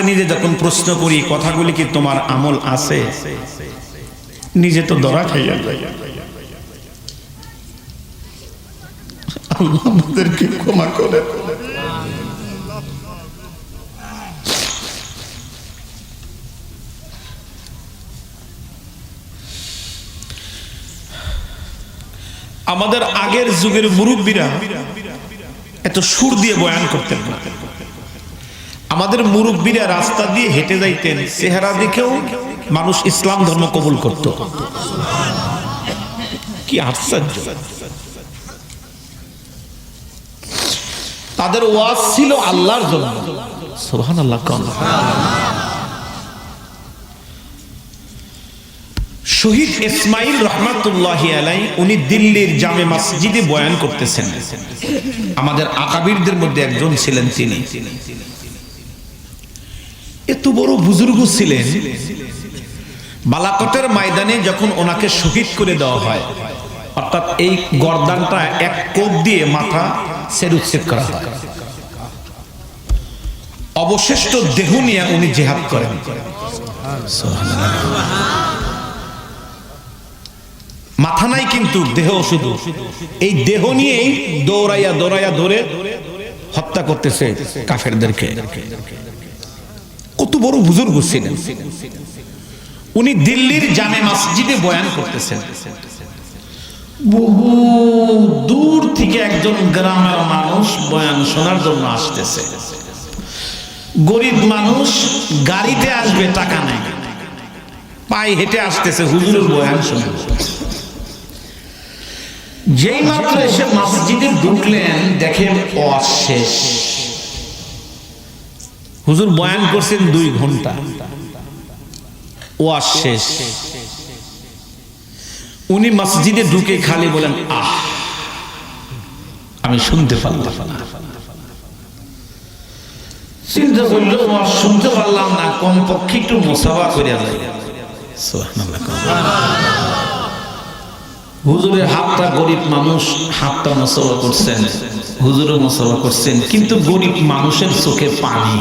নিজে যখন প্রশ্ন করি কথাগুলি কি তোমার আমল আছে, নিজে তো ধরা খাইয়া যায়। আল্লাহ আমাদেরকে ক্ষমা করে। আমাদের আগের যুগের মুরব্বীরা এত সুর দিয়ে বয়ান করতেন না। আমাদের মুরব্বীরা রাস্তা দিয়ে হেঁটে যাইতেন, চেহারা দেখেও মানুষ ইসলাম ধর্ম কবুল করত। কি আশ্চর্য! তাদের ওয়াজ ছিল আল্লাহর জন্য। সুবহানাল্লাহ। শহীদ ইসমাইল রহমাতুল্লাহি আলাইহি উনি দিল্লির জামে মসজিদে বয়ান করতেছেন। আমাদের আকাবিরদের মধ্যে একজন ছিলেন তিনি। এত বড় বুজুর্গ ছিলেন, বালাকটের ময়দানে যখন ওনাকে শহীদ করে দেওয়া হয়, অর্থাৎ এই গর্দানটা এক কোপ দিয়ে মাথা ছেদ করা হয়, অবশিষ্ট দেহ নিয়ে উনি জিহাদ করেন। মাথা নাই কিন্তু দেহ, শুধু এই দেহ নিয়েই দৌড়াইয়া দৌড়াইয়া ধরে হত্যা করতেছে কাফেরদেরকে। কত বড় বুজুর্গ ছিলেন উনি। দিল্লির জামে মসজিদে বয়ান করতেছেন। বহু দূর থেকে একজন গ্রামের মানুষ বয়ান শোনার জন্য আসতেছে। গরিব মানুষ, গাড়িতে আসবে, টাকা নাই, পায়ে হেঁটে আসতেছে হুজুরের বয়ান শুনে। যেই মাত্র এসে মসজিদে ঢুকলেন, দেখেন ওয়াজ শেষ। হুজুর বয়ান করছেন 2 ঘন্টা, ওয়াজ শেষ। উনি মসজিদে ঢুকে খালি বলেন, আহ, আমি শুনতে পারলাম না। চিন্তা করলো, ওয়াজ শুনতে পারলাম না, কমপক্ষে একটু মুসাফা করে যায়। হুজুরের হাতটা, গরিব মানুষ হাতটা মুসাফা করছেন, হুজুরও মুসাফা করছেন, কিন্তু গরিব মানুষের চোখে পানি।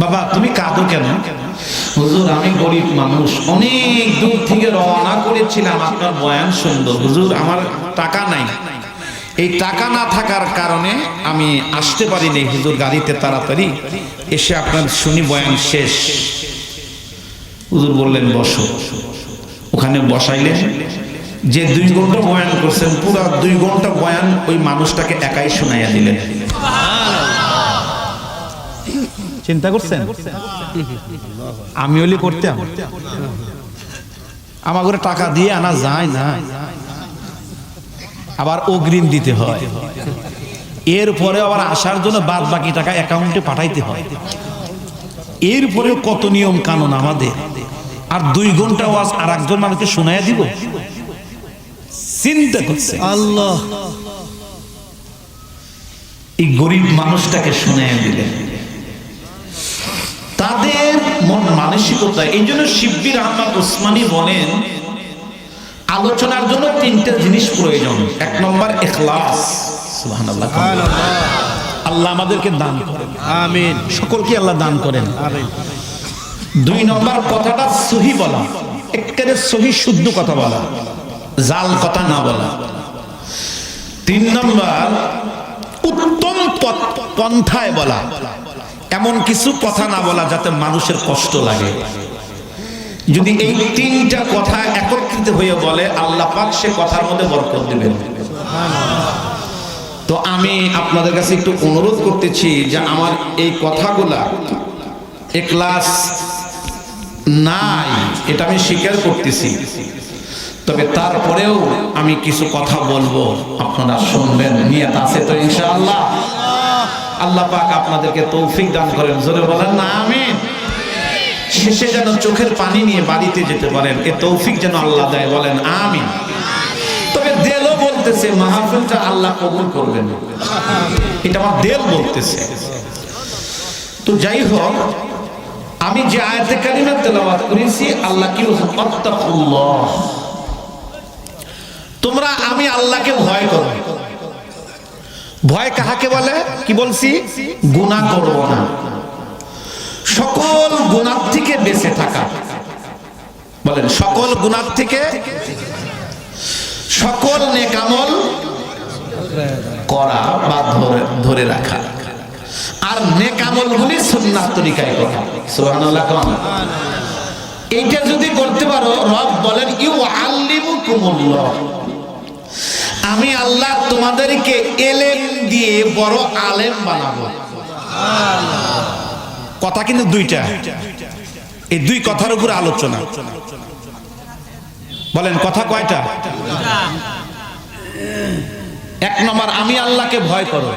বাবা তুমি কাঁদো কেন? হুজুর আমি গরিব মানুষ, অনেক দূর থেকে রওনা করেছিলাম আপনার বয়ান শুনবো। হুজুর আমার টাকা নাই, এই টাকা না থাকার কারণে আমি আসতে পারিনি হুজুর, গাড়িতে তাড়াতাড়ি এসে আপনার শুনি বয়ান শেষ। হুজুর বললেন বসো। ওখানে বসাইলেন। যে 2 ঘন্টা বয়ান করছেন, পুরো 2 ঘন্টা বয়ান ওই মানুষটাকে একাই শোনাইয়া দিলেন। চিন্তা করছেন? আমি হলে করতাম। আমার ঘরে টাকা দিয়ে আনা যায় না, আবার অগ্রিম দিতে হয়, এরপরে আবার আসার জন্য বাদ বাকি টাকা অ্যাকাউন্টে পাঠাইতে হয়, এরপরে কত নিয়ম কানুন আমাদের। আর 2 ঘন্টা ওয়াজ আর একজন মানুষকে শোনাইয়া দিব। চিন্তা করছে আল্লাহ। এই গরিব মানুষটাকে শোনাইয়া দিলেন। তাদের মন মানসিকতা, এই জন্য শিব্বির আহমদ ওসমানী বলেন আলোচনার জন্য 3টা জিনিস প্রয়োজন। 1 নম্বর ইখলাস। সুবহানাল্লাহ। আল্লাহ আমাদেরকে দান করেন, আমিন। সকলকে আল্লাহ দান করেন, আমিন। 2 নম্বর কথাটা সহি বলা, একেবারে সহি শুদ্ধ কথা বলা, জাল কথা না বলা। 3 নম্বর উত্তম পন্থায় বলা, এমন কিছু কথা না বলা যাতে মানুষের কষ্ট লাগে। যদি এই 3টা কথা একত্রিত হয়ে বলে, আল্লাহ পাক সে কথার মধ্যে বরকত দিবেন। তো আমি আপনাদের কাছে একটু অনুরোধ করতেছি যে আমার এই কথাগুলা ইখলাস নাই, এটা আমি স্বীকার করতেছি, তবে তারপরেও আমি কিছু কথা বলবো, আপনারা শুনবেন। নিয়ত আছে তো ইনশাআল্লাহ? আল্লাহ পাক আপনাদেরকে তৌফিক দান করেন। জোরে বলেন না আমিন। শেষে যেন চোখের পানি নিয়ে বাড়িতে যেতে পারেন, এ তৌফিক যেন আল্লাহ দেয়। বলেন আমিন। তবে দেলও বলতেছে মাহফিলটা আল্লাহ কবুল করবেন, এটা আমার দেল বলতেছে। তো যাই হোক, আমি যে আয়াতে কারিমা তেলাওয়াত করেছি, আল্লাহ কি বলছেন? আত্তাকুল্লাহ, তোমরা আমি আল্লাহকে ভয় করো। ভয় কাহাকে বলে? কি বলছি? গুনাহ করব না। সকল গুনাহ থেকে বেঁচে থাকা। বলেন সকল গুনাহ থেকে, সকল নেক আমল করা বা ধরে রাখা, আর নেক আমলগুলি সুন্নাত তরিকায় করা। সুবহানাল্লাহ। এইটা যদি করতে পারো, রব বলেন ইউআল্লিমুকুমুল্লাহ, আমি আল্লাহ তোমাদেরকে এলেম দিয়ে বড় আলেম বানাবো। কথা কিন্তু দুইটা, এই দুই কথার উপর আলোচনা। বলেন কথা কয়টা? এক নম্বর, আমি আল্লাহকে ভয় করো।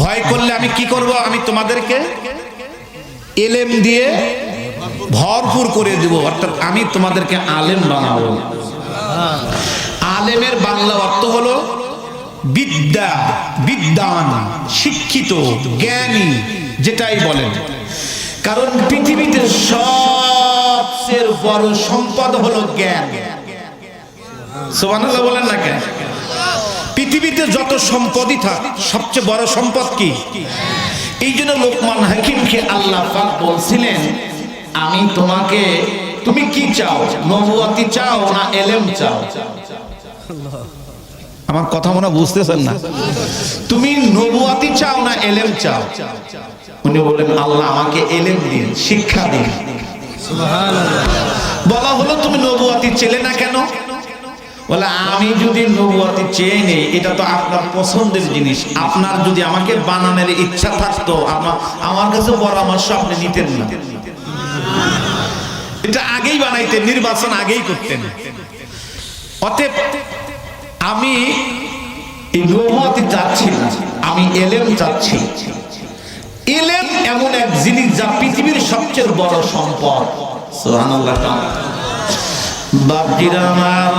ভয় করলে আমি কি করব? আমি তোমাদেরকে এলেম দিয়ে ভরপুর করে দেব, অর্থাৎ আমি তোমাদেরকে আলেম বানাবো। আলেমের বাংলা অর্থ হলো বিদ্যা, বিদ্বান, শিক্ষিত, জ্ঞানী, যেটাই বলেন। কারণ পৃথিবীতে সবচেয়ে বড় সম্পদ হলো জ্ঞান। সুবহানাল্লাহ বলেন না কেন? পৃথিবীতে যত সম্পদই থাক, সবচেয়ে বড় সম্পদ কি? এই জন্য লোকমান হাকিমকে আল্লাহ পাক বলছিলেন, আমি তোমাকে, তুমি কি চাও? নবুয়তি চাও না এলেম চাও? আমার কথা মনে বুঝতেছেন না? তুমি নবুয়তি চাও না এলেম চাও? উনি বললেন, আল্লাহ আমাকে এলেম দিন, শিক্ষা দিন। সুবহানাল্লাহ। বলা হলো, তুমি নবুয়তি চেলে না কেন? বলে, আমি যদি নবুয়তি চেয়ে নেই, এটা তো আপনার পছন্দের জিনিস। আপনার যদি আমাকে বানানোর ইচ্ছা থাকতো, আমার কাছে পরামর্শ আপনি নিতেন না। এটা আগেই বানাইতেন, নির্বাচন আগেই করতেন। অতএব আমি এই নবুয়তি চাচ্ছি না, আমি এলেম চাচ্ছি। এলেম এমন এক জিনিস যা পৃথিবীর সবচেয়ে বড় সম্পদ। সুবহানাল্লাহ। বাপজিরা আমার,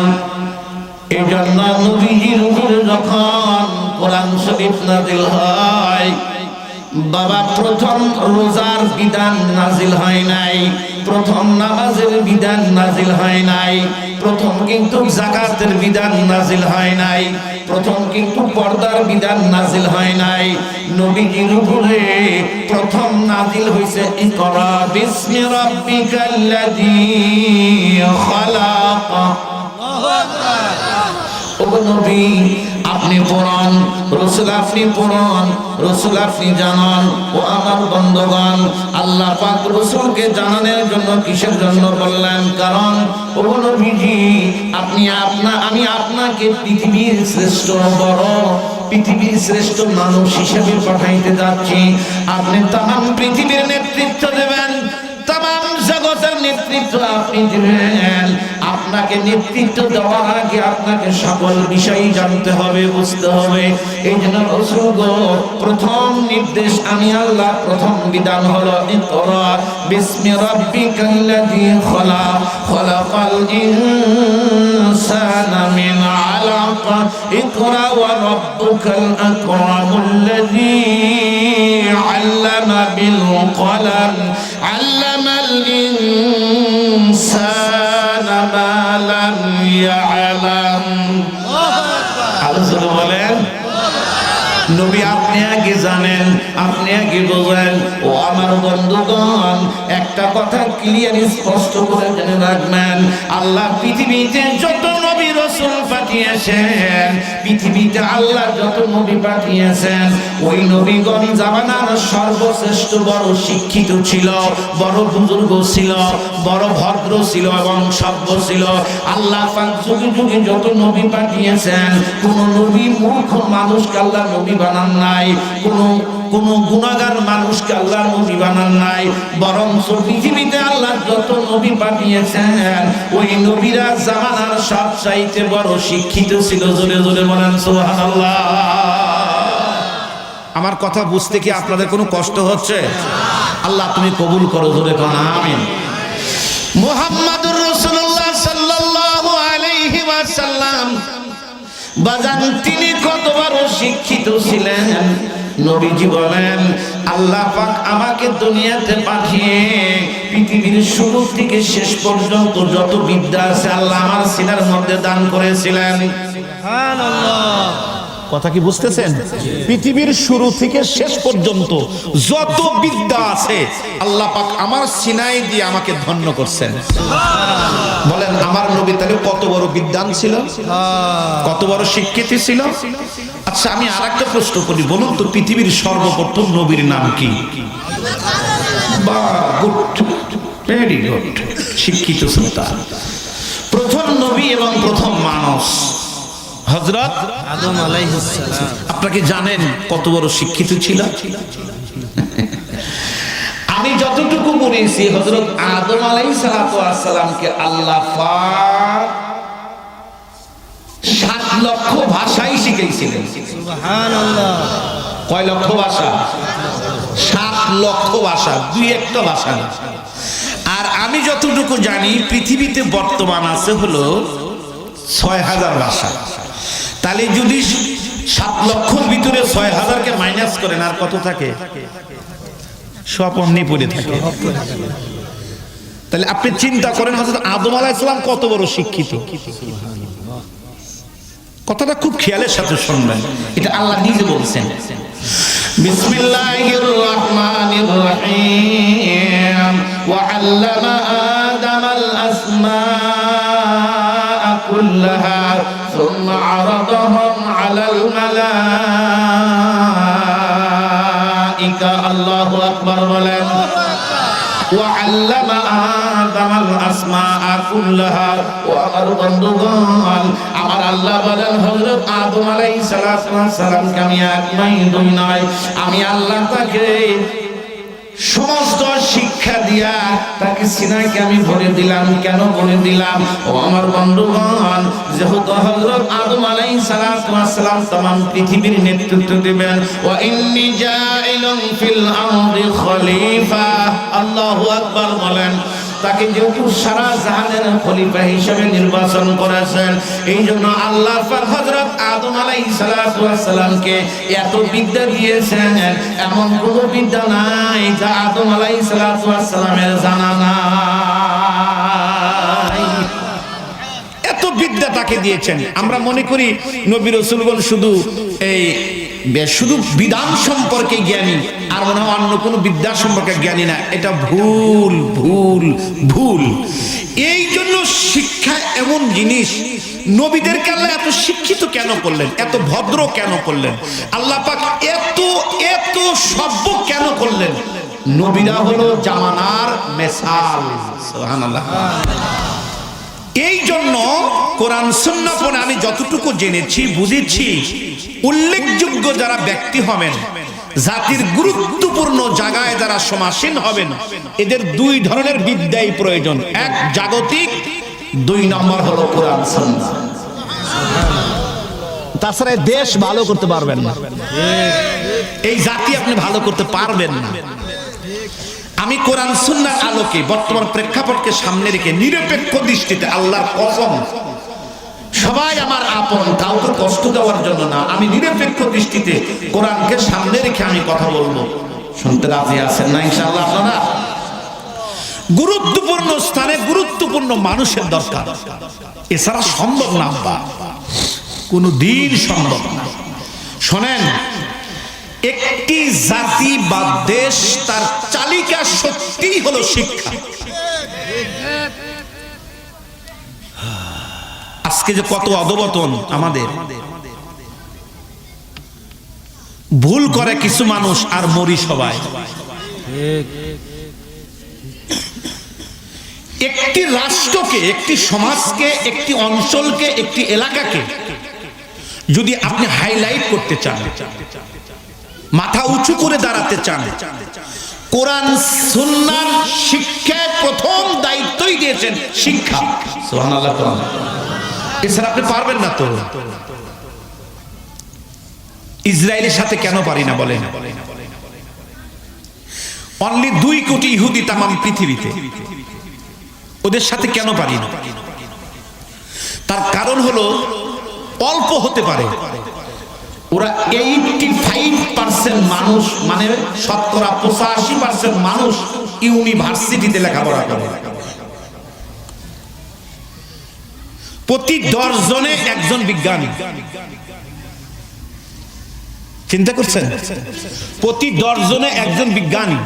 এই জন্য নবীজির উপরে যখন কোরআন শরীফ নাযিল হয়, বাবা প্রথম রোজার বিধান নাযিল হয় নাই, প্রথম নামাজের বিধান নাযিল হয় নাই, প্রথম কিন্তু যাকাতের বিধান নাযিল হয় নাই, প্রথম কিন্তু পর্দার বিধান নাযিল হয় নাই। নবীজির উপরে প্রথম নাযিল হইছে ইকরা বিসমি রাব্বিকাল্লাযী খালাক। আল্লাহু আকবার। ও নবী, আপনি পড়ান, রাসূল আপনি পড়ান, রাসূল আপনি জানান। ও আমার বন্ধুগণ, আল্লাহ পাক রাসূলকে জানানোর জন্য কিসের জন্য বললেন? কারণ ও নবীজি, আমি আপনাকে পৃথিবীর শ্রেষ্ঠ বড়, পৃথিবীর শ্রেষ্ঠ মানুষ হিসেবে পাঠাইতে যাচ্ছি। আপনি তামাম পৃথিবীর নেতৃত্ব দেবেন, তামাম জগতের নেতৃত্ব আপনি দিবেন। আপনাকে নেতৃত্ব দেওয়ার আগে আপনাকে সকল বিষয় জানতে হবে, বুঝতে হবে। এই জন্য রাসূল প্রথম নির্দেশ, আমি আল্লাহ প্রথম বিধান হলো ইকরা বিসমি রাব্বিকাল্লাযী খালাক, খালাকাল ইনসানা মিন আলাক, ইকরা ওয়া রাব্বুকাল আকরামুল্লাযী আল্লামা বিল কলম, আল্লামাল ইনসানা মা লাম ইয়ালাম। আল্লাহ বলেন, নবী আপনি আগে জানেন, আপনি আগে বোঝেন। ও আমার বন্ধুগণ, একটা কথা ক্লিয়ার স্পষ্ট করে জেনে রাখবেন, আল্লাহ পৃথিবীতে যত নবী রাসূল পাঠিয়েছেন, পৃথিবীতে আল্লাহ যত নবী পাঠিয়েছেন, ওই নবীগণ জামানার সর্বশ্রেষ্ঠ বড় শিক্ষিত ছিল, বড় বুজুর্গ ছিল, বড় ভদ্র ছিল এবং সভ্য ছিল। আল্লাহ পাক যুগে যুগে যত নবী পাঠিয়েছেন, কোন নবী মূর্খ মানুষকে আল্লাহ নবী বানান নাই, কোন গুনাহগার মানুষকে আল্লাহ নবী বানান নাই। বরং পৃথিবীতে আল্লাহ যত নবী পাঠিয়েছেন, ওই নবীরা জামানার সবচাইতে বড় শিক্ষিত ছিল। জোরে জোরে বলেন সুবহানাল্লাহ। আমার কথা বুঝতে কি আপনাদের কোনো কষ্ট হচ্ছে? আল্লাহ তুমি কবুল করো, জোরে কোন আমিন। মুহাম্মাদুর রাসূলুল্লাহ সাল্লাল্লাহু আলাইহি ওয়াসাল্লাম বাজান, তিনি কত বড় শিক্ষিত ছিলেন। নবীজি বলেন, আল্লাহ পাক আমাকে দুনিয়াতে পাঠিয়ে পৃথিবীর শুরু থেকে শেষ পর্যন্ত যত বিদ্যা আছে আল্লাহ আমার সিনার মধ্যে দান করেছিলেন। সুবহানাল্লাহ। কথা কি বুঝতেছেন? পৃথিবীর শুরু থেকে শেষ পর্যন্ত যত বিদ্যা আছে আল্লাহ পাক আমার সিনাই দিয়ে আমাকে ধন্য করছেন। বলেন আমার নবী তাহলে কত বড় বিদ্বান ছিল, কত বড় শিক্ষিত ছিল। আচ্ছা আমি আরেকটা প্রশ্ন করি, বলুন তো পৃথিবীর সর্বপ্রথম নবীর নাম কি? গুড, ভেরি গুড, শিক্ষিত সুলতান। প্রথম নবী এবং প্রথম মানুষ হযরত আদম আলাইহিস সালাম। আপনাকে জানেন কত বড় শিক্ষিত ছিল? আমি যতটুকু পড়েছি হযরত আদম আলাইহিস সালামকে আল্লাহ পাক 7 লক্ষ ভাষাই শিখিয়েছিলেন। সুবহানাল্লাহ। কয় লক্ষ ভাষা? 7 লক্ষ ভাষা, দুই একটা ভাষা না। আর আমি যতটুকু জানি পৃথিবীতে বর্তমান আছে হলো 6000 ভাষা। তাহলে যদি 7 লক্ষর ভিতরে 6000কে মাইনাস করেন আর কত থাকে? সব অমনি পড়ে থাকে। তাহলে আপনি চিন্তা করেন হযরত আদম আলাইহিস সালাম কত বড় শিক্ষিত। কথাটা খুব খেয়ালের সাথে শুনবেন, এটা আল্লাহ নিজে বলছেন। বিসমিল্লাহির রহমানির রহিম ওয়া আল্লামা আদামাল আসমাআ কুল্লাহা সুম্মা আরাদাহুম আলাল মালাইকা। আল্লাহু আকবার বলেন। ওয়া আল্লামা আদামাল আসমাআ কুল্লাহা। ও আমার বন্ধুগণ, আমার আল্লাহ বলেন হযরত আদম আলাইহিস সালামকে আমি এক নয় দুই নয়, আমি আল্লাহ তাকে সমস্ত শিক্ষা দিয়া তাকে সিনাইকে আমি ভরে দিলাম। কেন ভরে দিলাম? ও আমার বন্ধুগণ, যেহেতু হযরত আদম আলাইহিস সালাম तमाम পৃথিবীর নেতৃত্ব দিবেন। ওয়া ইন্নী জাইলুন ফিল আরদি খলিফা। আল্লাহু আকবার বলেন। তাকে যেহেতু সারা জাহানের খলিফা হিসেবে নির্বাচন করেছেন, এই জন্য আল্লাহ পাক হযরত আদম আলাইহিস সালামকে এত বিদ্যা দিয়েছেন, এমন কোনো বিদ্যা নাই যা আদম আলাইহিস সালামের জানা নাই। এত বিদ্যা তাকে দিয়েছেন। আমরা মনে করি নবী রাসূলগণ শুধু শুধু বিধান সম্পর্কে জ্ঞানী, আর মনে হয় অন্য কোনো বিদ্যা সম্পর্কে জ্ঞানী না। এটা ভুল ভুল ভুল। এই জন্য শিক্ষা এমন জিনিস, নবীদেরকে আল্লাহ এত শিক্ষিত কেন করলেন, এত ভদ্র কেন করলেন, আল্লাহ পাক এত এত সভ্য কেন করলেন? নবীরা হলো জামানার মেসাল। সুবহানাল্লাহ। এই জন্য কোরআন সুন্নাহ পড়ে আমি যতটুকু জেনেছি বুঝেছি, উল্লেখযোগ্য যারা ব্যক্তি হবেন, জাতির গুরুত্বপূর্ণ জায়গায় যারা সমাসীন হবেন, এদের দুই ধরনের বিদ্যাই প্রয়োজন। এক জাগতিক, 2 নম্বর হলো কোরআন সুন্নাহ। তাছাড়া দেশ ভালো করতে পারবেন না, এই জাতি আপনি ভালো করতে পারবেন না। আমি কোরআন সুন্নাহর আলোকে বর্তমান প্রেক্ষাপটকে সামনে রেখে নিরপেক্ষ দৃষ্টিতে, আল্লাহর কসম সবাই আমার আপন, কাউকে কষ্ট দেওয়ার জন্য না, আমি নিরপেক্ষ দৃষ্টিতে কোরআনকে সামনে রেখে আমি কথা বলবো। শুনতে রাজি আছেন না ইনশাআল্লাহ? আপনারা গুরুত্বপূর্ণ স্থানে গুরুত্বপূর্ণ মানুষের দরকার, এছাড়া সম্ভব না, কোনো দিন সম্ভব না। শোনেন, একটি জাতি বা দেশ তার চালিকা শক্তি হলো শিক্ষা। আজকে যে কত অধঃপতন, আমাদের ভুল করে কিছু মানুষ আর মরি সবাই। একটি রাষ্ট্রকে, একটি সমাজকে, একটি অঞ্চলকে, একটি এলাকাকে যদি আপনি হাইলাইট করতে চান, মাথা উঁচু করে দাঁড়াতে চান, কোরআন সুন্নাহর শিক্ষায় প্রথম দায়িত্বই দিয়েছেন শিক্ষা। সুবহানাল্লাহ। এছাড়া আপনি পারবেন না। তো ইসরায়েলের সাথে কেন পারি না বলেন? অনলি 2 কোটি ইহুদি তামাম পৃথিবীতে, ওদের সাথে কেন পারি না? তার কারণ হলো অল্প হতে পারে, ওরা 85% মানুষ, মানে শতকরা 85% মানুষ ইউনিভার্সিটিতে লেখাপড়া করে। প্রতি 10 জনে একজন বিজ্ঞানী। চিন্তা করছেন? প্রতি 10 জনে একজন বিজ্ঞানী,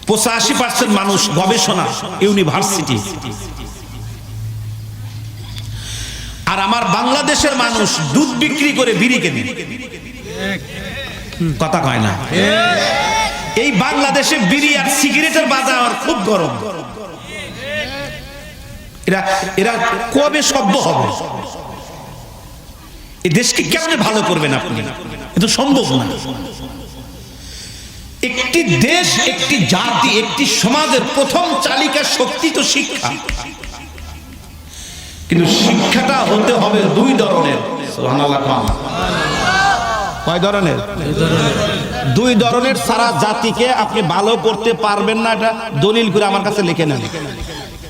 85% মানুষ গবেষণা ইউনিভার্সিটি। আর আমার বাংলাদেশের মানুষ দুধ বিক্রি করে বিড়ি কেনে। কথা কয় না? এই বাংলাদেশে বিড়ি আর সিগারেটের বাজার খুব গরম। এরা কবে সভ্য হবে? এই দেশকে কেমনে ভালো করবেন আপনি? এটা সম্ভব না। একটি দেশ, একটি জাতি, একটি সমাজের প্রথম চালিকা শক্তি তো শিক্ষা। কিন্তু শিক্ষাটা হতে হবে 2 ধরনের। সুবহানাল্লাহ। কয় ধরনের? 2 ধরনের। সারা জাতিকে আপনি ভালো করতে পারবেন না, এটা দলিল করে আমার কাছে লিখে নেন,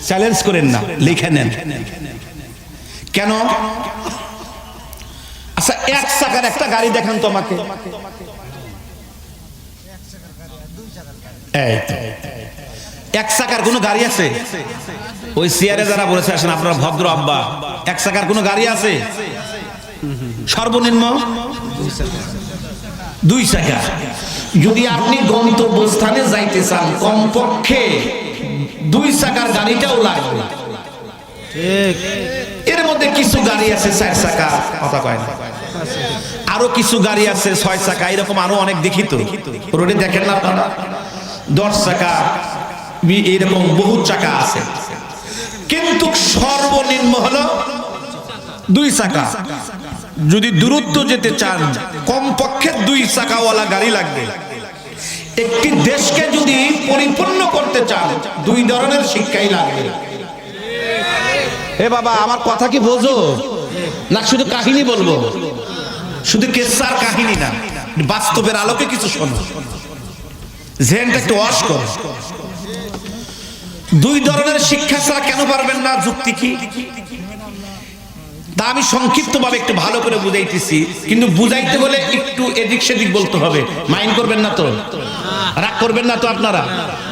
চ্যালেঞ্জ করেন না, লিখে নেন। কেন? আচ্ছা, 1 চাকার একটা গাড়ি দেখান তো আমাকে। এই তো 1 চাকার কোনো গাড়ি আছে? ওই চেয়ারে যারা বলেছে আসেন আপনার ভদ্র আব্বা, 1 চাকার কোনো গাড়ি আছে? সর্বনিম্ন 2 চাকা। যদি আপনি গন্তব্যস্থানে যাইতে চান, কমপক্ষে 2 চাকার গাড়িটাও লাগবে। এর মধ্যে কিছু গাড়ি আছে 4 চাকা, কথা কয় না। আরো কিছু গাড়ি আছে 6 চাকা, এরকম আরো অনেক দেখি তো রোডে, দেখেন না আপনারা? 10 চাকা, এরকম বহু চাকা আছে। কিন্তু সর্বনিম্ন হলো 2 চাকা। যদি দূরত্ব যেতে চান, কমপক্ষে 2 চাকাওয়ালা গাড়ি লাগবে। একটি দেশকে যদি পরিপূর্ণ করতে চান, 2 ধরনের শিক্ষাই লাগবে। এ বাবা, আমার কথা কি বোঝো না? শুধু কাহিনী বলবো, শুধু কেসার কাহিনী না, বাস্তবের আলোকে কিছু শোনো, জেনটা একটু ওয়াশ করো। 2 ধরনের শিক্ষা ছাড়া কেন পারবেন না? যুক্তি কি? তা আমি সংক্ষিপ্তভাবে একটু ভালো করে বুঝাইতেছি, কিন্তু বুঝাইতে বলে একটু এদিক সেদিক বলতে হবে। মাইন্ড করবেন না তো? রাগ করবেন না তো আপনারা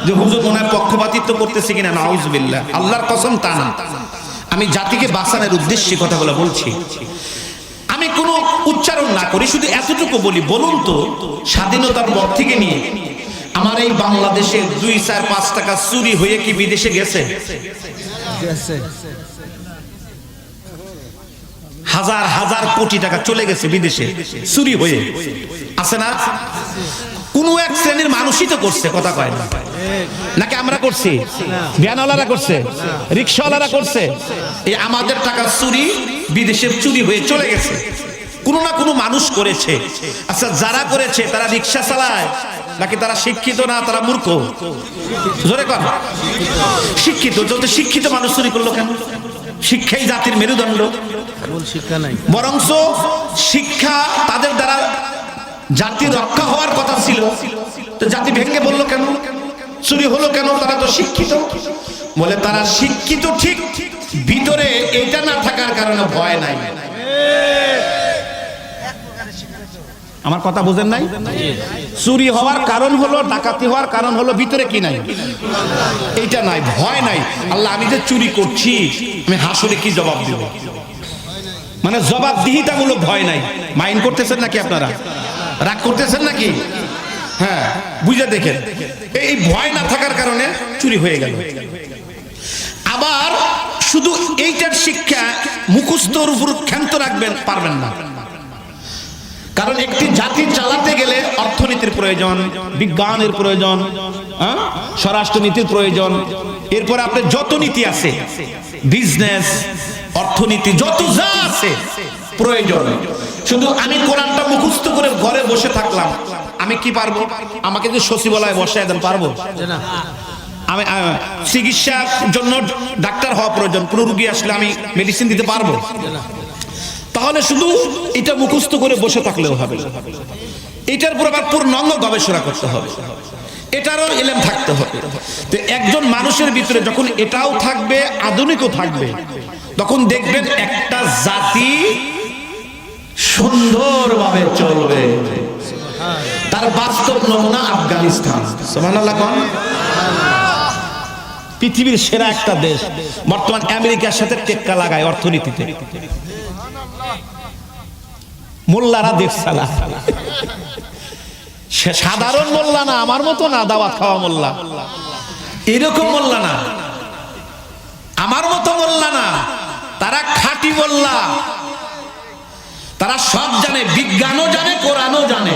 যে হুজুর মনে হয় পক্ষপাতিত্ব করতেছে কিনা? নাউজুবিল্লাহ, আল্লাহর কসম তা না। আমি জাতিকে বাঁচানোর উদ্দেশ্যে কথাগুলো বলছি। আমি কোনো উচ্চারণ না করি, শুধু এতটুকু বলি, বলুন তো স্বাধীনতার পর থেকে নিয়ে আমার এই বাংলাদেশে 2, 4, 5 টাকা চুরি হয়ে কি বিদেশে গেছে? হাজার হাজার কোটি টাকা চলে গেছে বিদেশে চুরি হয়ে, আছে না? কোন এক শ্রেণীর মানুষই তো করছে, কথা কয় না? নাকি আমরা করছি? ভ্যানওয়ালারা করছে, রিক্সাওয়ালারা করছে। এই আমাদের টাকা চুরি বিদেশে চুরি হয়ে চলে গেছে, কোনো না কোনো মানুষ করেছে। আচ্ছা, যারা করেছে তারা রিক্সা চালায় নাকি তারা শিক্ষিত না, তারা মূর্খ? জোরে কর। শিক্ষিত। যদি শিক্ষিত মানুষ চুরি করলো কেন? শিক্ষাই জাতির মেরুদণ্ড। শিক্ষা নাই, বরঞ্চ শিক্ষা তাদের দ্বারা জাতি রক্ষা হওয়ার কথা ছিল, তো জাতি ভেঙে বললো কেন? চুরি হলো কেন? তারা তো শিক্ষিত। বলে তারা শিক্ষিত ঠিক, ভিতরে এটা না থাকার কারণে ভয় নাই। আমার কথা বুঝেন নাই? চুরি হওয়ার কারণ হলো, ডাকাতি হওয়ার কারণ হলো ভিতরে কি নাই? এইটা নাই, ভয় নাই। আল্লাহ, আমি যে চুরি করছি আমি হাসরে কি জবাব দেব? মানে জবাবদিহিতামূলক ভয় নাই। মাইন্ড করতেছেন নাকি আপনারা? রাগ করতেছেন নাকি? হ্যাঁ, বুঝে দেখেন, এই ভয় না থাকার কারণে চুরি হয়ে গেল। আবার শুধু এইটার শিক্ষা মুখস্থর উপর ক্ষান্ত রাখবেন, পারবেন না। কারণ একটি জাতি চালাতে গেলে অর্থনীতির প্রয়োজন, বিজ্ঞানের প্রয়োজন, স্বরাষ্ট্রনীতির প্রয়োজন। এরপর আপনার যত নীতি আছে, বিজনেস, অর্থনীতি, যত যা আছে প্রয়োজন। শুধু আমি কোরআনটা মুখস্থ করে ঘরে বসে থাকলাম, আমি কি পারবো? আমাকে যে সচিবালয়ে বসায় দেন, পারবো? আমি চিকিৎসার জন্য ডাক্তার হওয়া প্রয়োজন, কোনো রোগী আসলে আমি মেডিসিন দিতে পারবো? তাহলে শুধু এটা মুখস্থ করে বসে থাকলেও হবে, এটার উপর আবার পূর্ণাঙ্গ গবেষণা করতে হবে, এটারও ইলম থাকতে হবে। তো একজন মানুষের ভিতরে যখন এটাও থাকবে, আধুনিকও থাকবে, তখন দেখবেন একটা জাতি সুন্দরভাবে চলবে। তার বাস্তব নমুনা আফগানিস্তান। সুবহানাল্লাহ। পৃথিবীর সেরা একটা দেশ, বর্তমান আমেরিকার সাথে টেক্কা লাগায় অর্থনীতিতে। মোল্লারা দেখছে না, সে সাধারণ মোল্লা না, আমার মতো না, দাওয়াত খাওয়া মোল্লা, এরকম মোল্লা না, আমার মতো মোল্লা না, তারা খাঁটি মোল্লা, তারা সব জানে, বিজ্ঞানও জানে, কোরআনও জানে।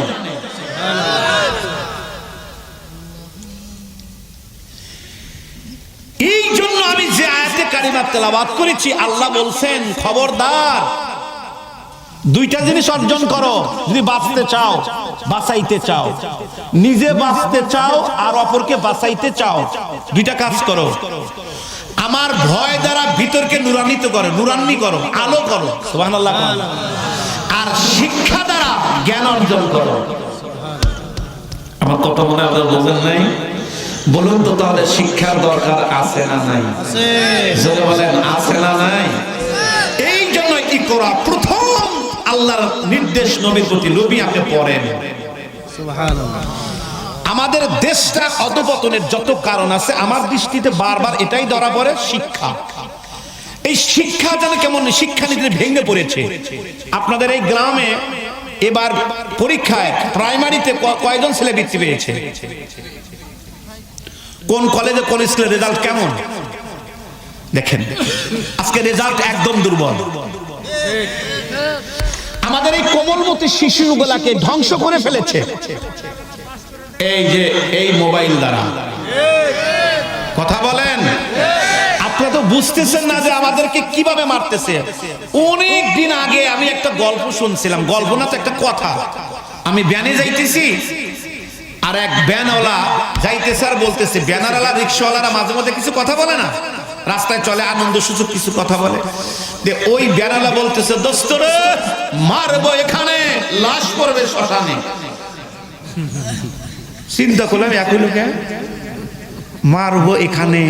এই জন্য আমি যে আয়াতে কারিমা তেলাওয়াত করেছি, আল্লাহ বলছেন খবরদার দুইটা জিনিস অর্জন করো যদি বাঁচতে চাও, বাঁচাইতে চাও, নিজে বাঁচতে চাও আর অপরকে বাঁচাইতে চাও, দুইটা কাজ করো। আমার ভয় দ্বারা ভিতরকে নুরান্বিত করো, নুরান্নি করো, আলো করো, সুবহানাল্লাহ। আর শিক্ষা দ্বারা জ্ঞান অর্জন করো। আমার কথা মনে আপনারা বোঝেন নাই? বলুন তো তাহলে শিক্ষার দরকার আছে না নাই? জোরে বলেন আছে না নাই? এই জন্য ইকরা প্রথম আল্লাহর নির্দেশ নবীর প্রতি, নবী আপনি পড়েন। সুবহানাল্লাহ। আমাদের দেশটা অধঃপতনের যত কারণ আছে আমার দৃষ্টিতে বারবার এটাই ধরা পড়ে, শিক্ষা। এই শিক্ষা যেন কেমন শিক্ষানীতি ভেঙে পড়েছে। আপনাদের এই গ্রামে এবার পরীক্ষায় প্রাইমারিতে কয়জন ছেলে বৃত্তি পেয়েছে? কোন কলেজে কোন স্কুলের রেজাল্ট কেমন দেখেন। আজকে রেজাল্ট একদম দুর্বল। আমাদের এই কোমলমতি শিশুগুলাকে ধ্বংস করে ফেলেছে এই যে এই মোবাইল দ্বারা। কথা বলেন, আপনারা তো বুঝতেছেন না যে আমাদেরকে কিভাবে মারতেছে। অনেক দিন আগে আমি একটা গল্প শুনছিলাম, গল্প না তো একটা কথা। আমি ব্যানে যাইতেছি, আর এক ব্যানওয়ালা যাইতেছে আর বলতেছে, ব্যানারওয়ালা রিক্সাওয়ালারা মাঝে মাঝে কিছু কথা বলে না, রাস্তায় চলে আনন্দ সূচক কিছু কথা বলে। ওই ব্যানওয়ালা বলতেছে, দোস্ত রে মারবো এখানে, লাশ পড়বে শ্মশানে। চিন্তা করলাম একই লোকে মারবো এখানে,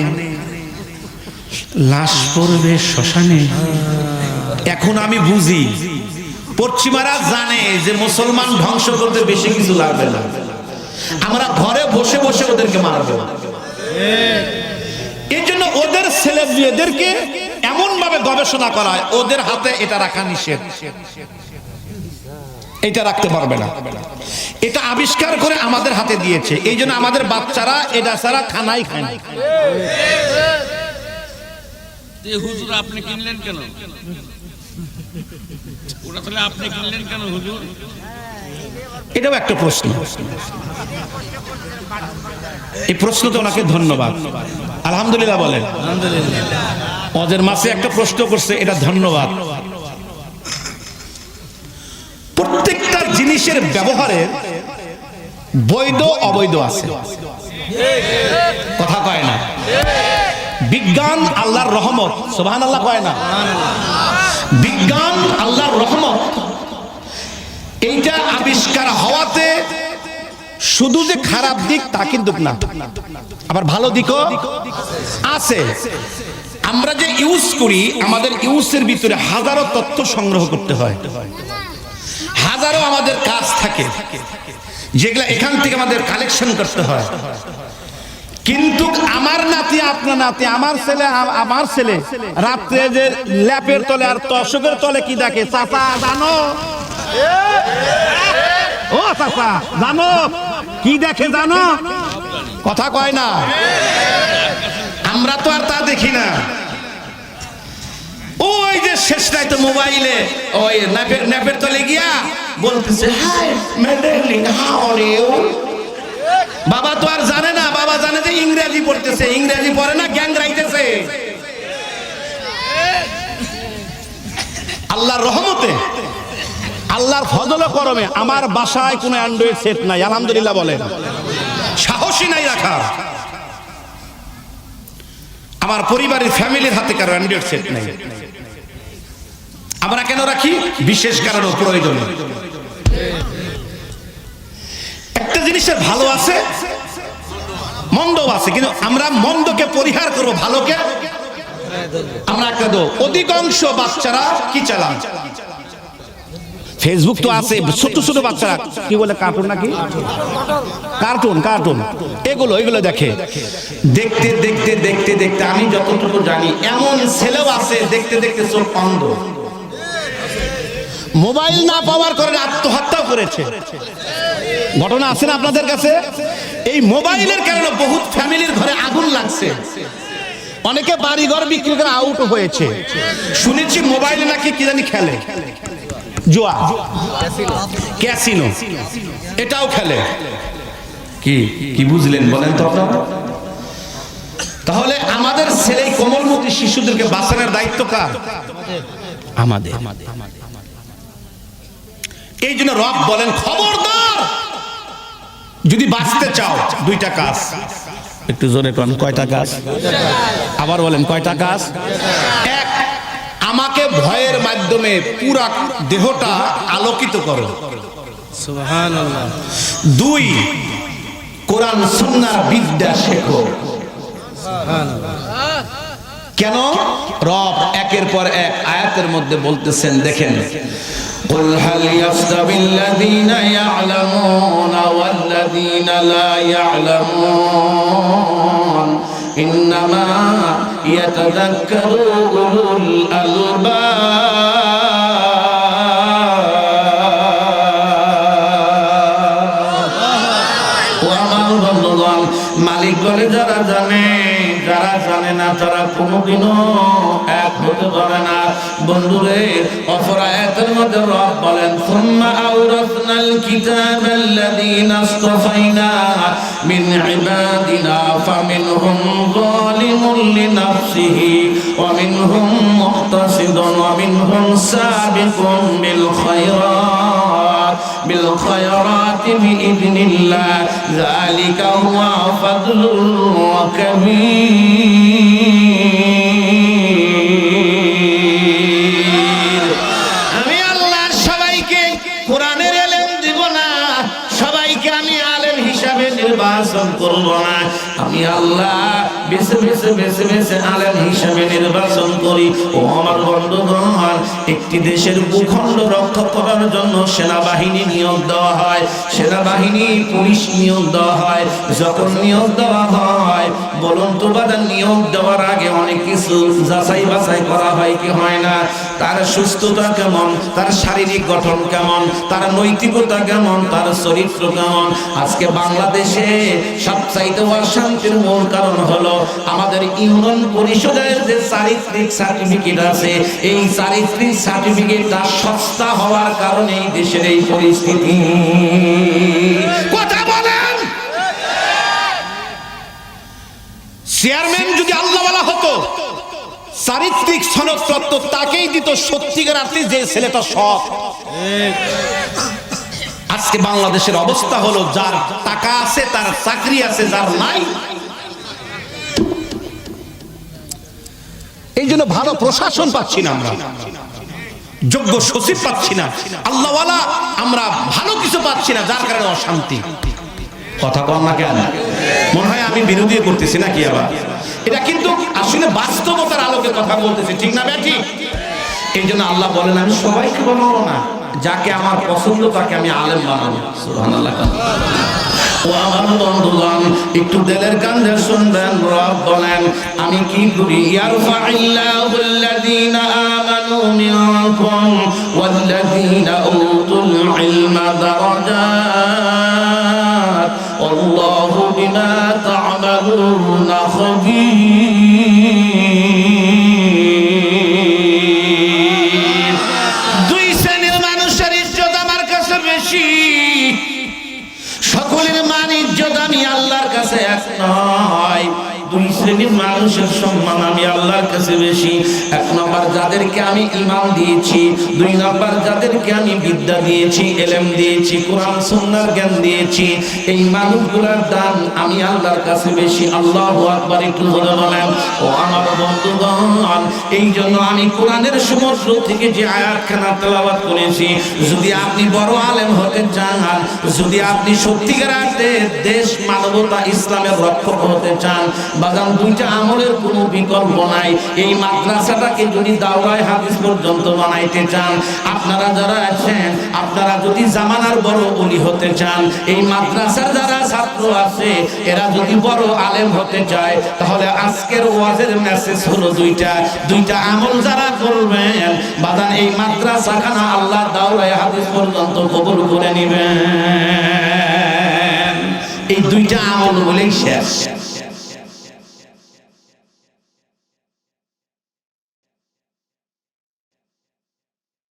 লাশ পড়বে শ্মশানে। এখন আমি বুঝি পশ্চিমারা জানে যে মুসলমান ধ্বংস করতে বেশি কিছু লাগবে না, আমরা ঘরে বসে বসে ওদেরকে মারবো। এই জন্য ওদের ছেলে মেয়েদেরকে এমন ভাবে গবেষণা করায়, ওদের হাতে এটা রাখা নিষেধ, এটা রাখতে পারবে না, এটা আবিষ্কার করে আমাদের হাতে দিয়েছে। এই জন্য আমাদের বাচ্চারা এটা ছাড়া খানাই খায় না। হুজুর আপনি কিনলেন কেন? ওটা তাহলে আপনি কিনলেন কেন হুজুর? এটাও একটা প্রশ্ন। এই প্রশ্ন তো ওনাকে ধন্যবাদ, আলহামদুলিল্লাহ বলেন। ওদের মাসে একটা প্রশ্ন করছে, এটা ধন্যবাদ। প্রত্যেকটা জিনিসের ব্যবহারের বৈধ অবৈধ আছে, কথা কয় না। বিজ্ঞান আল্লাহর রহমত, সুবহানাল্লাহ কয় না? বিজ্ঞান আল্লাহর রহমত। এইটা আবিষ্কার হওয়াতে শুধু যে খারাপ দিক তা কিন্তু না, আবার ভালো দিকও আছে। আমরা যে ইউজ করি, আমাদের ইউজের ভিতরে হাজারো তথ্য সংগ্রহ করতে হয়, হাজারো আমাদের কাজ থাকে যেগুলা এখান থেকে আমাদের কালেকশন করতে হয়। কিন্তু আমার নাতি, আপনার নাতি, আমার ছেলে রাত্রে যে ল্যাপের তলে আর তশকের তলে কি দেখে, চাচা জানো? ও চাচা জানো কি দেখে জানো? কথা কয় না। আমরা তো আর তা দেখি না। ওই যে শেষ নাই তো মোবাইলে ওই ন্যাপের তলে গিয়া বলতেছে, high modeling how are you. বাবা তো আর জানে না, বাবা জানে যে ইংরেজি পড়তেছে, ইংরেজি পড়ে না, গ্যাং রাইতেছে। আল্লাহর রহমতে, আল্লাহর ফজলে করমে আমার বাসায় কোনো অ্যান্ড্রয়েড সেট নাই, আলহামদুলিল্লাহ বলেন। সাহসী নাই রাখার। আমার পরিবারের ফ্যামিলির হাতে কারো অ্যান্ড্রয়েড সেট নাই। আমরা কেন রাখি? বিশেষ কারণে, প্রয়োজন। একটা জিনিসের ভালো আছে, মন্দ আছে, কিন্তু আমরা মন্দকে পরিহার করব, ভালোকে আমরা একটা দেব। অধিকাংশ বাচ্চারা কি চালান? ফেসবুক তো আছে, ছোট ছোট বাচ্চারা কি বলে, কার্টুন নাকি, কার্টুন এগুলো দেখে। দেখতে দেখতে দেখতে দেখতে আমি যতটুকু জানি এমন ছেলেও আছে দেখতে দেখতে চোখ অন্ধ। মোবাইল না পাওয়ার কারণে আত্মহত্যা করেছে। ঘটনা আছে না আপনাদের কাছে? এই মোবাইলের কারণে বহুত ফ্যামিলির ঘরে আগুন লাগছে, অনেকে বাড়ি ঘর বিক্রি করে আউট হয়েছে। শুনেছি মোবাইলে নাকি কি জানি খেলে, জুয়া, ক্যাসিনো, এটাও খেলে। কি কি বুঝলেন বলেন তো আপনারা? তাহলে আমাদের ছেলে কোমলমতি শিশুদেরকে বাঁচানোর দায়িত্ব কার? আমাদের। এই জন্য রব বলেন খবরদার, যদি বাঁচতে চাও দুইটা কাজ। একটু জোরে কোন, কয়টা কাজ? আবার বলেন কয়টা কাজ? এক, আমাকে ভয়ের মাধ্যমে পুরা দেহটা আলোকিত করো, সুবহানাল্লাহ। দুই, কোরআন সুন্নাহর বিদ্যা শেখো। কেন? রব একের পর এক আয়াতের মধ্যে বলতেছেন, দেখেন, قل هل يستوي الذين يعلمون والذين لا يعلمون إنما يتذكر أولو الألباب। মালিক বলে যারা জানে, যারা জানে না তারা কোনোদিনও এক হতে পারে না। বন্ধুরে, অপর আয়াতের মধ্যে রব বলেন, সুম্মা আওরাসনাল কিতাবাল্লাযীনা ইসতাফাইনা মিন ইবাদিনা ফামিনহুম যালিমুন লিনাফসিহি ওয়া মিনহুম মুহতাসিদুন ওয়া মিনহুম সাবিকুন বিল খায়রাতি বিইذنিল্লাহ যালিকা হুয়া ফাদলুল কাবীর। আমি আল্লাহ সবাইকে কোরআনের ইলম দিব না, সবাইকে আমি আলেম হিসাবে নির্বাচন করব না। আমি আল্লাহ বেছে বেছে বেছে বেছে আলেম হিসাবে নির্বাচন করি। ও আমার বন্ধুগণ, একটি দেশের ভূখণ্ড রক্ষা করার জন্য সেনাবাহিনী নিয়োগ দেওয়া হয়, সেনাবাহিনী পুলিশ নিয়োগ দেওয়া হয়। যখন নিয়োগ দেওয়া হয়, বলুন তো বাদা, নিয়োগ দেওয়ার আগে অনেক কিছু যাচাই বাছাই করা হয় কি হয় না? তার সুস্থতা কেমন, তার শারীরিক গঠন কেমন, তার নৈতিকতা কেমন, তার চরিত্র কেমন। আজকে বাংলাদেশে সবচাইতে অশান্তির মূল কারণ হলো আমাদের ইউনিয়ন পরিষদের যে চারিত্রিক সার্টিফিকেট আছে, এই চারিত্রিক সার্টিফিকেটটা সস্তা হওয়ার কারণে এই দেশের এই পরিস্থিতি। কথা বলেন। চেয়ারম্যান যদি আল্লাহওয়ালা হতো, চারিত্রিক সনদপত্র তাকেই দিত সত্যিকার অর্থে যে ছেলেটা সৎ। আজকে বাংলাদেশের অবস্থা হলো, যার টাকা আছে তার চাকরি আছে, যার নাই। এই জন্য ভালো প্রশাসন পাচ্ছি না আমরা, যোগ্য সচিব পাচ্ছি না, আল্লাহওয়ালা আমরা ভালো কিছু পাচ্ছি না, যার কারণে অশান্তি। কথা কম না কেন? মনে হয় আমি বিরোধী করতেছি নাকি আবার? এটা কিন্তু আসলে বাস্তবতার আলোকে কথা বলতেছি, ঠিক না বেটি? এই জন্য আল্লাহ বলেন, আমি সবাইকে বানাবো না, যাকে আমার পছন্দ তাকে আমি আলেম বানাবো। সুবহানাল্লাহ। ও আমার বন্ধুগণ, একটু দিলের কান্দে শুনবেন, রব বলেন, আমি কি করি? ইয়ারফাইল্লাহুল্লাযীনা আমানু মিনকুম ওয়াল্লাযীনা উতুল ইলমা দারাজাত আল্লাহু বিমা তা'মালুনা খাবীর। দুই শ্রেণীর মানুষের ইজ্জত আমার কাছে বেশি, সকলের মান ইজ্জত আমি আল্লাহর কাছে এক নয়। দুই শ্রেণীর মানুষের সম্মান আমি আল্লাহর কাছে বেশি। এক নম্বর, যাদেরকে আমি ঈমান দিয়েছি। দুই নম্বর, যাদেরকে আমি বিদ্যা দিয়েছি, ইলম দিয়েছি, কোরআন সুন্নাহর জ্ঞান দিয়েছি। এই মানুষগুলোর দাম আমি আল্লাহর কাছে বেশি। আল্লাহু আকবার। একটু জোরে বলেন। ও আমার বন্ধুগণ, এই জন্য আমি কোরআনের সমুদ্র থেকে যে আয়াতখানা তেলাওয়াত করেছি, যদি আপনি বড় আলেম হতে চান, যদি আপনি সত্যিকার অর্থে দেশ, মানবতা, ইসলামের রক্ষক হতে চান, বাগান দুইটা আমলের কোনো বিকল্প নাই। এই মাদ্রাসাটাকে যদি দাওরায়ে হাদিস পর্যন্ত বানাইতে চান, আপনারা যারা আছেন, আপনারা যদি জামানার বড় ওলি হতে চান, এই মাদ্রাসার যারা ছাত্র আছে এরা যদি বড় আলেম হতে চায়, তাহলে আজকের ওয়াজের মেসেজ হলো দুইটা আমল যারা করবেন বাদান এই মাদ্রাসাখানা আল্লাহ দাওরায়ে হাদিস পর্যন্ত কবুল করে নেবেন। এই দুইটা আমল বলেই শেষ।